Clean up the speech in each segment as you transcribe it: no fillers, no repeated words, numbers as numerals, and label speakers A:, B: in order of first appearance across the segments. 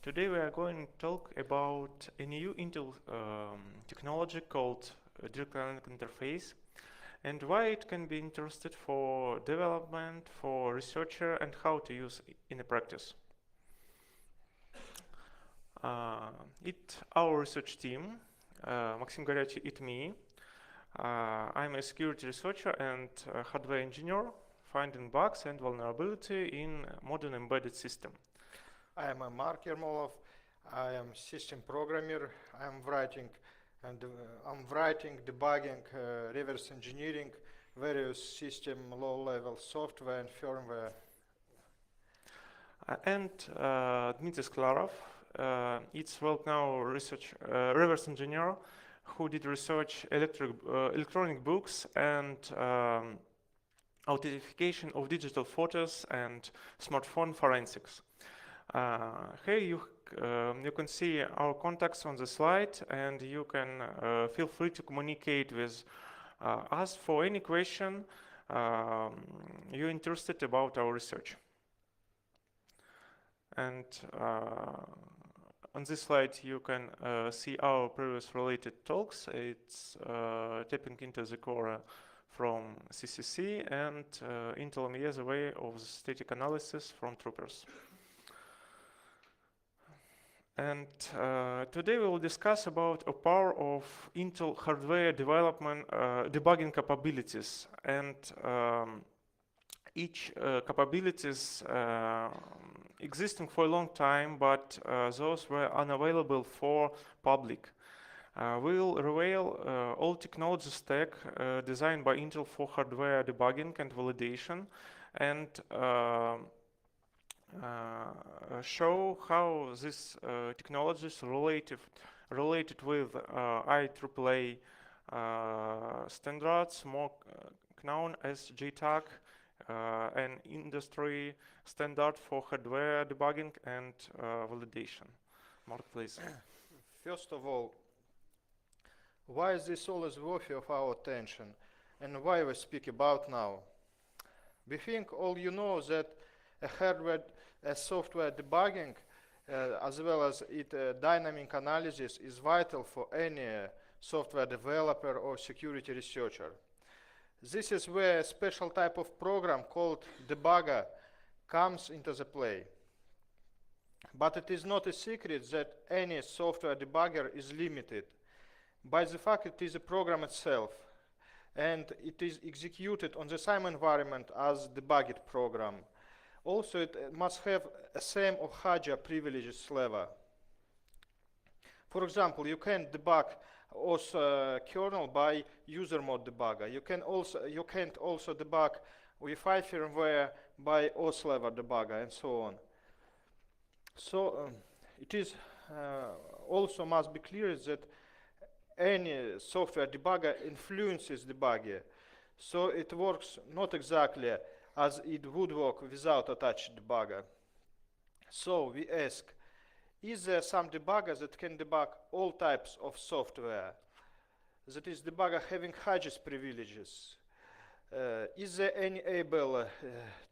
A: Today we are going to talk about a new Intel technology called direct line interface and why it can be interested for development, for researcher, and how to use in a practice. Our research team, Maxim, Goryachy, it me. I'm a security researcher and hardware engineer, finding bugs and vulnerability in modern embedded system.
B: I am Ermolov. I am system programmer. I'm writing, debugging, reverse engineering various system low-level software and firmware.
A: And Dmitry Sklarov, it's well-known reverse engineer who did research electronic books and authentication of digital photos and smartphone forensics. Here you can see our contacts on the slide, and you can feel free to communicate with us for any question you're interested about our research. And on this slide you can see our previous related talks. It's tapping into the core from CCC and Intel MEA the way of the static analysis from Troopers. And today we will discuss about the power of Intel hardware development debugging capabilities, and each capabilities existing for a long time, but those were unavailable for public. We will reveal all technology stack designed by Intel for hardware debugging and validation, and show how this technology is related with IEEE standards, more known as JTAG, an industry standard for hardware debugging and validation. Mark, please.
B: First of all, why is this always worthy of our attention, and why we speak about now? We think all you know that a software debugging as well as dynamic analysis is vital for any software developer or security researcher. This is where a special type of program called debugger comes into the play. But it is not a secret that any software debugger is limited by the fact it is a program itself, and it is executed on the same environment as debugged program. Also, it must have a same or higher privileges level. For example, you can debug OS kernel by user mode debugger. You can't also debug Wi-Fi firmware by OS level debugger, and so on. So it is also must be clear that any software debugger influences debugger. So it works not exactly as it would work without attached debugger. So we ask, is there some debugger that can debug all types of software? That is, debugger having highest privileges. Is there any able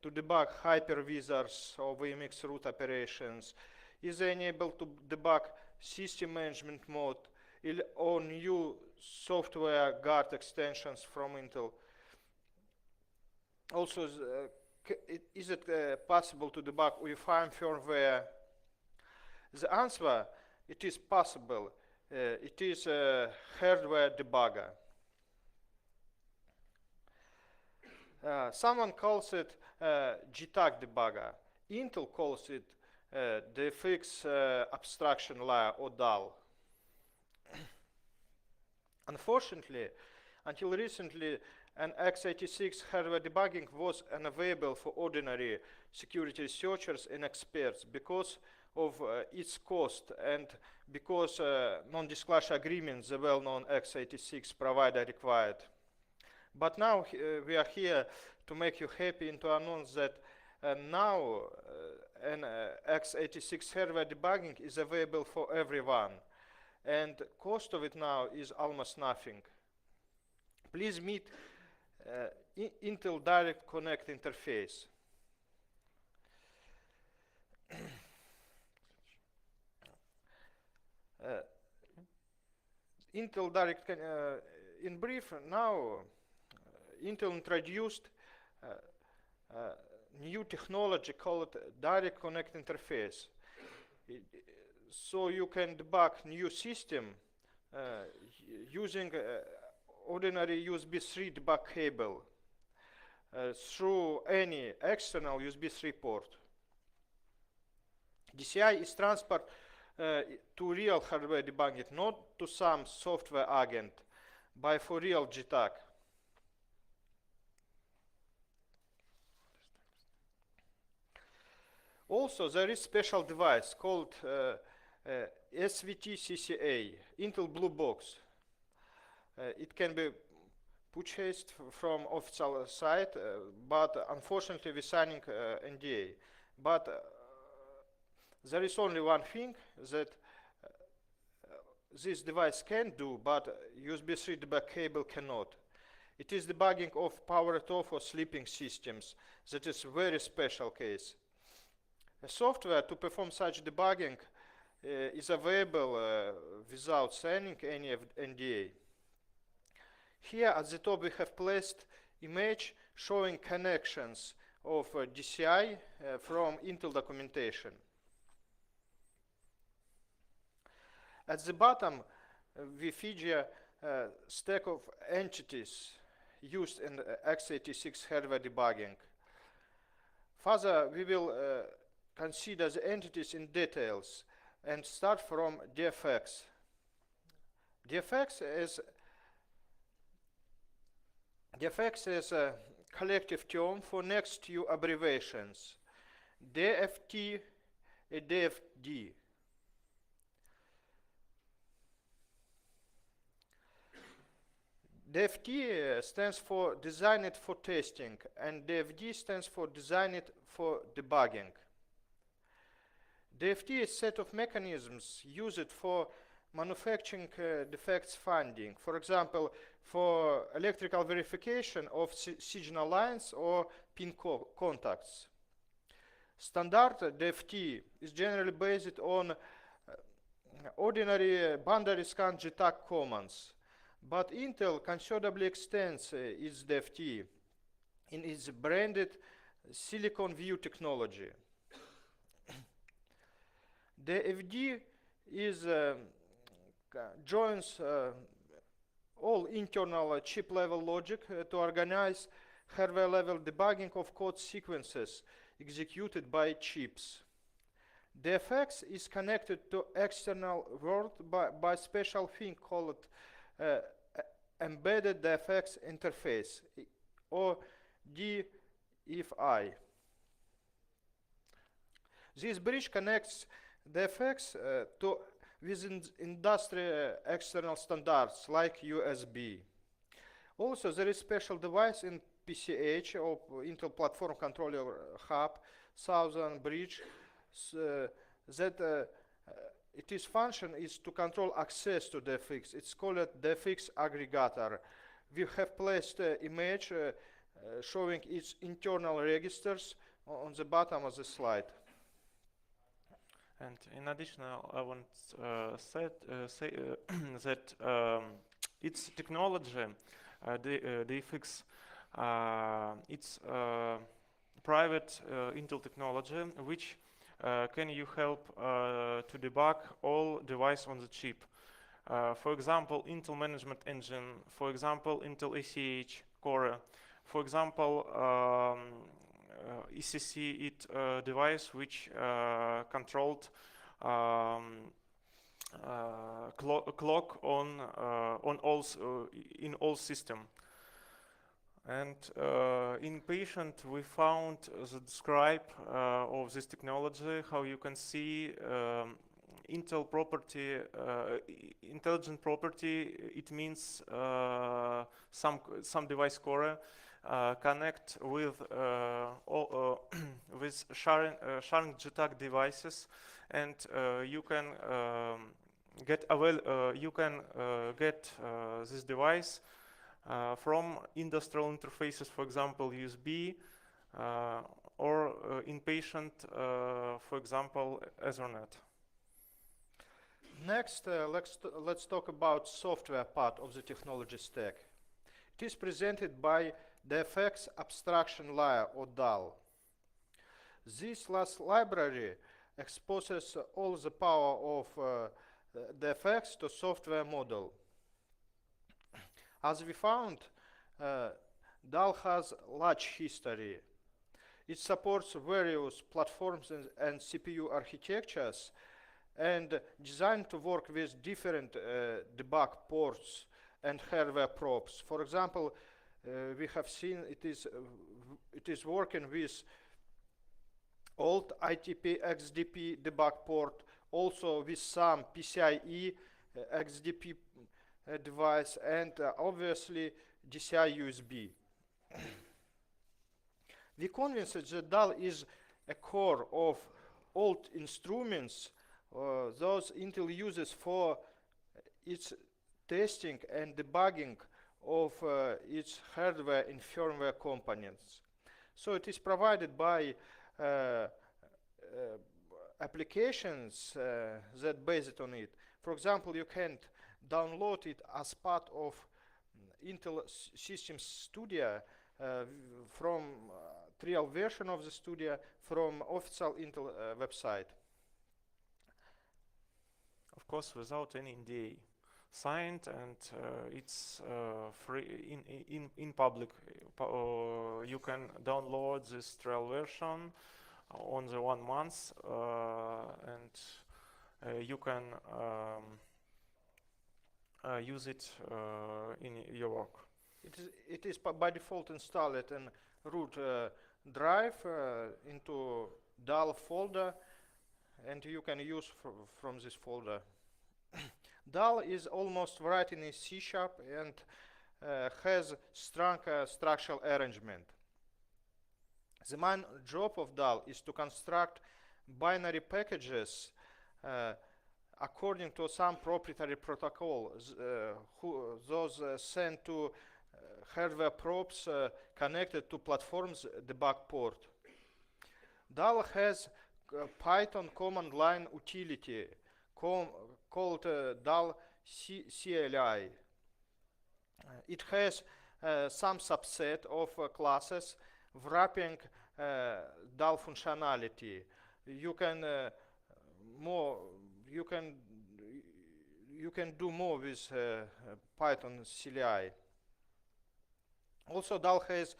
B: to debug hypervisors or VMX root operations? Is there any able to debug system management mode or new software guard extensions from Intel? Also, is it possible to debug Wi-Fi firmware? The answer, it is possible. It is a hardware debugger. Someone calls it JTAG debugger. Intel calls it DFX abstraction layer, or DAL. Unfortunately, until recently, an x86 hardware debugging was unavailable for ordinary security researchers and experts because of its cost and because non-disclosure agreements the well-known x86 provider required. But now we are here to make you happy and to announce that now an x86 hardware debugging is available for everyone, and cost of it now is almost nothing. Please meet Intel Direct Connect interface. Intel Direct, in brief, now Intel introduced new technology called Direct Connect Interface. So you can debug new system using ordinary USB 3 debug cable through any external USB 3 port. DCI is transferred to real hardware debugging, not to some software agent, by for real GTAC. Also, there is special device called SVT-CCA, Intel Blue Box. It can be purchased from official site, but unfortunately we're signing NDA. But there is only one thing that this device can do, but USB 3 debug cable cannot. It is debugging of powered off or sleeping systems. That is a very special case. A software to perform such debugging is available without signing any NDA. Here at the top we have placed image showing connections of DCI from Intel documentation. At the bottom we feature a stack of entities used in x86 hardware debugging. Further, we will consider the entities in details and start from DFX. DFX is a collective term for next two abbreviations, DFT and DFD. DFT stands for Designed for Testing, and DFD stands for Designed for Debugging. DFT is a set of mechanisms used for manufacturing defects finding. For example, for electrical verification of signal lines or pin contacts. Standard DFT is generally based on ordinary boundary scan GTAC commands, but Intel considerably extends its DFT in its branded Silicon View technology. The FD is joins all internal chip-level logic to organize hardware-level debugging of code sequences executed by chips. The FX is connected to external world by special thing called embedded DFX interface, or DFI. This bridge connects the FX to within industry external standards like USB. Also, there is special device in PCH or Intel Platform Controller Hub, Southern Bridge, that its function is to control access to the FX. It's called the FX aggregator. We have placed an image showing its internal registers on the bottom of the slide.
A: And in addition, I want to say that its technology, the FX, it's private Intel technology, which can you help to debug all device on the chip. For example, Intel Management Engine, for example, Intel ACH Core, for example, ECC device which controlled clock on in all system. And in patient we found the describe of this technology, how you can see Intel property, intelligent property. It means some device core connect with with sharing GTAC devices, and you can get this device from industrial interfaces, for example USB, or in patient, for example Ethernet.
B: Next, let's talk about software part of the technology stack. It is presented by the FX abstraction layer, or DAL. This last library exposes all the power of the FX to software model. As we found, DAL has large history. It supports various platforms and CPU architectures, and designed to work with different debug ports and hardware probes. For example, we have seen it is working with old ITP XDP debug port, also with some PCIe XDP device, and obviously DCI USB. We convinced that DAL is a core of old instruments those Intel uses for its testing and debugging of its hardware and firmware components. So it is provided by applications that base it on it. For example, you can download it as part of Intel Systems Studio from trial version of the Studio from official Intel website.
A: Of course, without any NDA signed, and it's free in public. You can download this trial version on the 1 month, and you can use it in your work.
B: It is by default installed in root drive into DAL folder, and you can use from this folder. DAL is almost writing in C# and has strong structural arrangement. The main job of DAL is to construct binary packages according to some proprietary protocol, those sent to hardware probes connected to platforms debug port. DAL has Python command line utility called DAL CLI. It has some subset of classes wrapping DAL functionality. You can do more with Python CLI. Also, DAL has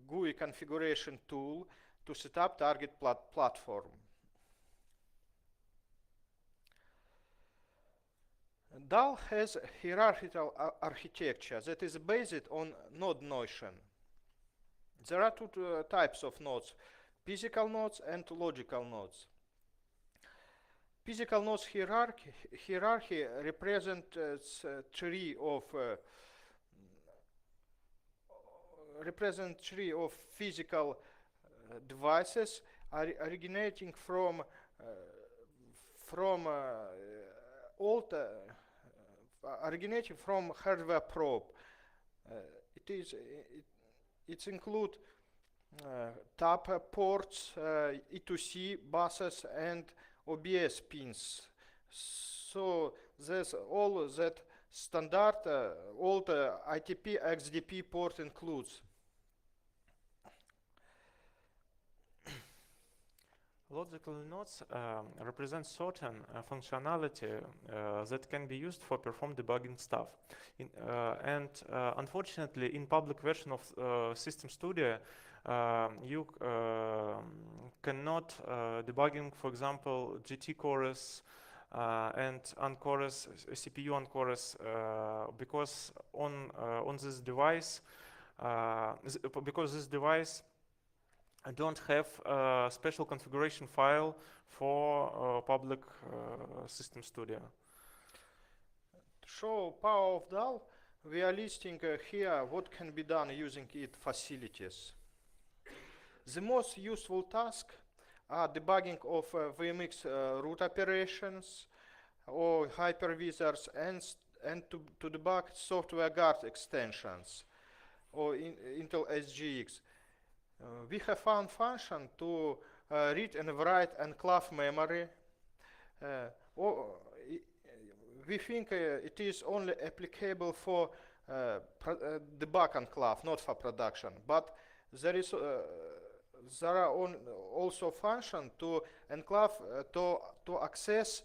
B: GUI configuration tool to set up target platform. DAL has hierarchical architecture that is based on node notion. There are two types of nodes: physical nodes and logical nodes. Physical nodes hierarchy represents tree of physical devices originating from hardware probe. It includes tap ports, E2C buses, and OBS pins. So there's all that standard old ITP XDP port includes.
A: Logical nodes represent certain functionality that can be used for perform debugging stuff. Unfortunately, in public version of System Studio, you cannot debugging, for example, GT cores and uncores, CPU uncores, because on this device, because this device don't have a special configuration file for public System Studio.
B: To show power of DAL, we are listing here what can be done using its facilities. The most useful tasks are debugging of VMX root operations or hypervisors, and to debug software guard extensions or Intel SGX. We have found function to read and write enclave memory we think it is only applicable for debug enclave, not for production. But there is there are also functions to enclave to access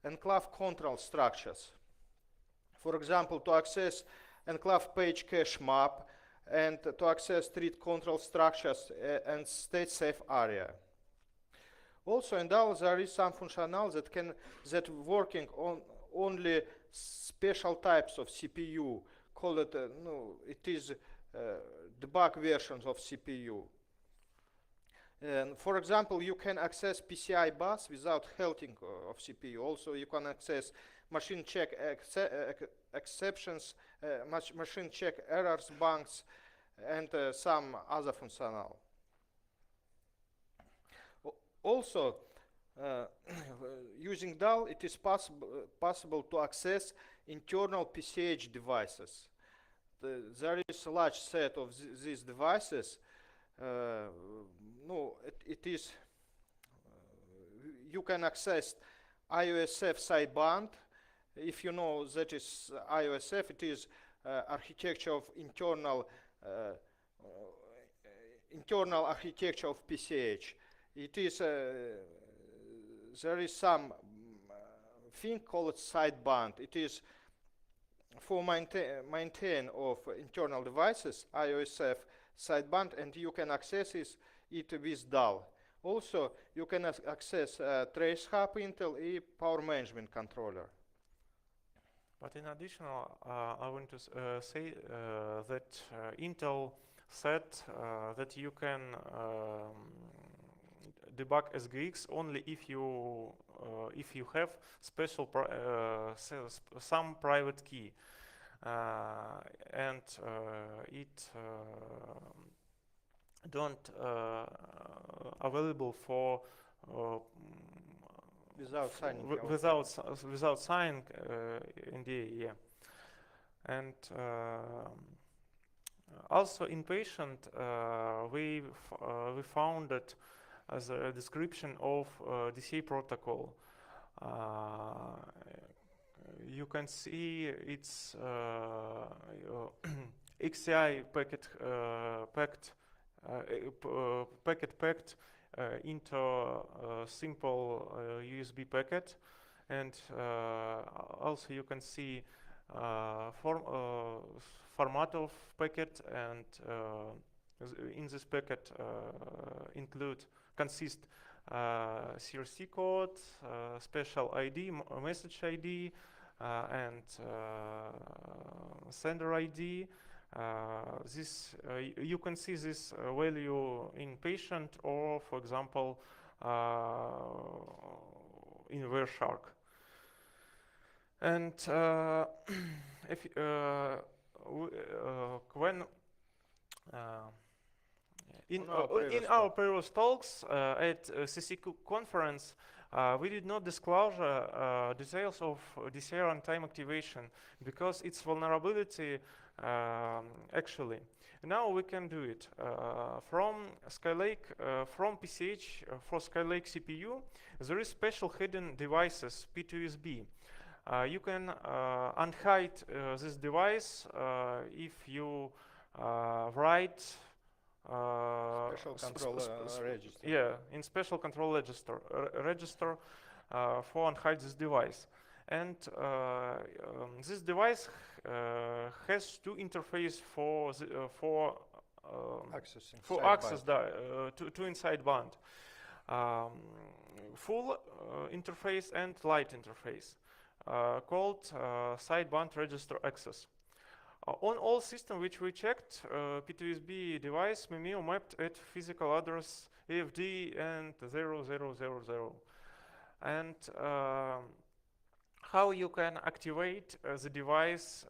B: enclave control structures. For example, to access enclave page cache map and to access thread control structures and state safe area. Also in DAO there is some functionality that working on only special types of CPU. Call it it is debug versions of CPU. And for example, you can access PCI bus without halting of CPU. Also, you can access machine check exceptions, machine check errors, bugs, and some other functional. Also, using DAL, it is possible to access internal PCH devices. There is a large set of these devices. It is you can access IOSF sideband. If you know that is IOSF, it is architecture of internal architecture of PCH. It is there is some thing called sideband. It is for maintain of internal devices, IOSF sideband, and you can access it with DAL. Also, you can access Trace Hub Intel and Power Management Controller.
A: But in addition, I want to say that Intel said that you can debug SGX only if you have special some private key, and it don't available for
B: without signing.
A: Without signing NDA, yeah. And also in patient, we found that as a description of DCI protocol. You can see it's XCI packet packed into a simple USB packet, and also you can see format of packet, and in this packet consist CRC code, special ID, message ID, and sender ID. You can see this value in patient, or for example in Wireshark. And if when in our previous talks at CC conference, we did not disclose details of DCI runtime activation because it's vulnerability actually. Now we can do it from Skylake, from PCH for Skylake CPU. There is special hidden devices P2USB. You can unhide this device if you write
B: special control register.
A: Yeah, in special control register for unhide this device. And this device has two interfaces for access to inside band, full interface and light interface, called sideband register access. On all systems which we checked, P2USB device MIMIO mapped at physical address AFD and 0000. And how you can activate the device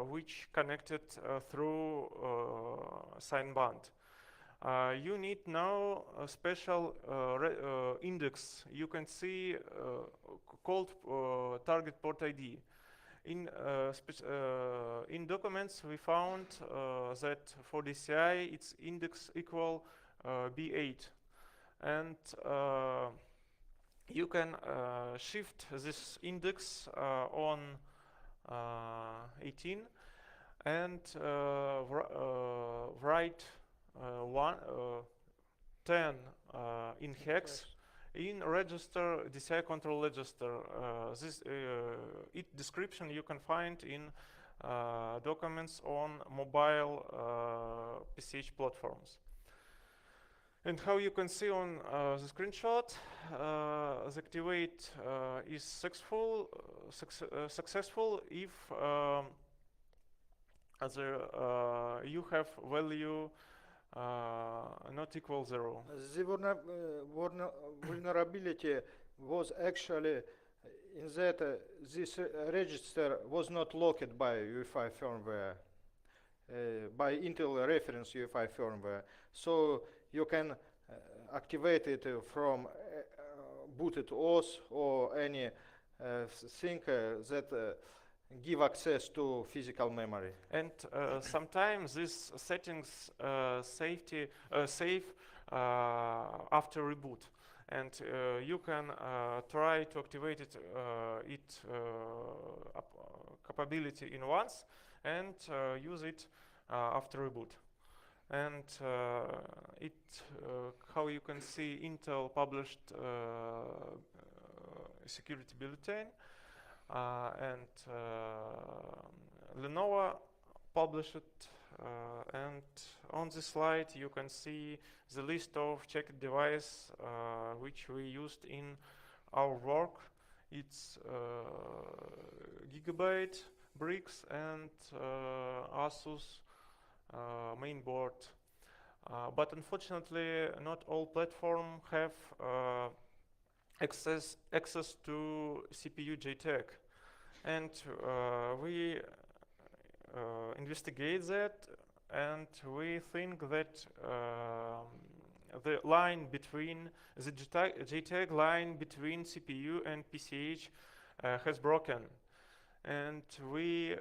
A: which connected through sideband? You need now a special index. You can see called target port ID. In documents, we found that for DCI, its index equal B8. And you can shift this index on 18 and write 10 in hex in register DCI control register. This description you can find in documents on mobile PCH platforms. And how you can see on the screenshot, the activate is successful if you have value not equal 0.
B: The vulnerability was actually in that this register was not locked by UEFI firmware, by Intel reference UEFI firmware. So you can activate it from booted OS or any thing that give access to physical memory.
A: And sometimes these settings save after reboot, and you can try to activate its capability in once and use it after reboot. And how you can see Intel published security bulletin, and Lenovo published it, and on this slide you can see the list of checked devices which we used in our work. It's Gigabyte, Bricks, and Asus mainboard. But unfortunately, not all platforms have access to CPU JTAG, and we investigate that, and we think that the line between the JTAG line between CPU and PCH has broken, and we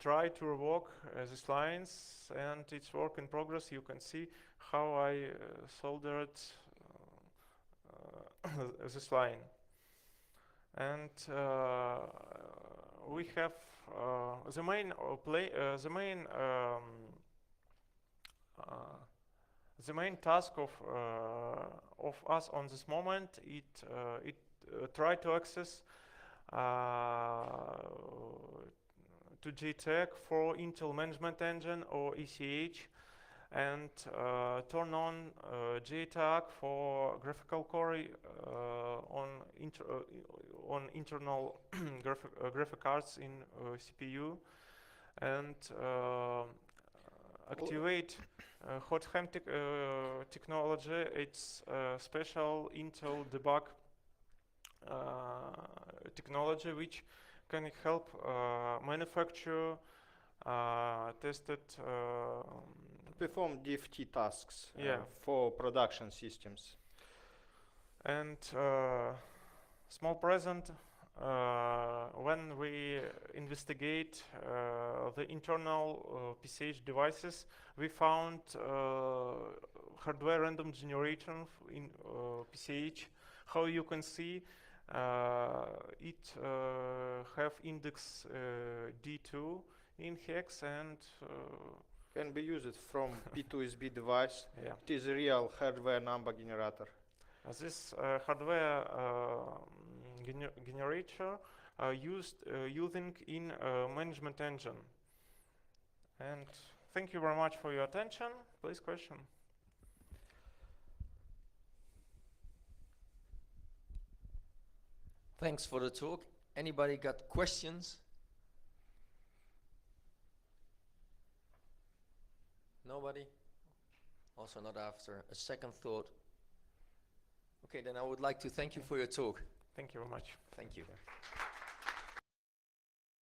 A: try to revoke these lines, and it's work in progress. You can see how I soldered this line, and we have the main task of us on this moment. It try to access to JTAG for Intel Management Engine or ECH, and turn on JTAG for graphical core on internal graphic cards in CPU, and activate hot ham technology. It's special Intel debug technology which can help manufacture tested
B: perform DFT tasks
A: yeah.
B: For production systems.
A: And small present, when we investigate the internal PCH devices, we found hardware random generation in PCH. How you can see, it have index D2 in hex, and
B: can be used from P2SB device.
A: Yeah.
B: It is a real hardware number generator.
A: This hardware generator used using in management engine. And thank you very much for your attention. Please question.
C: Thanks for the talk. Anybody got questions? Nobody? Also not after a second thought. Okay, then I would like to thank you for your talk.
A: Thank you very much.
C: Thank you.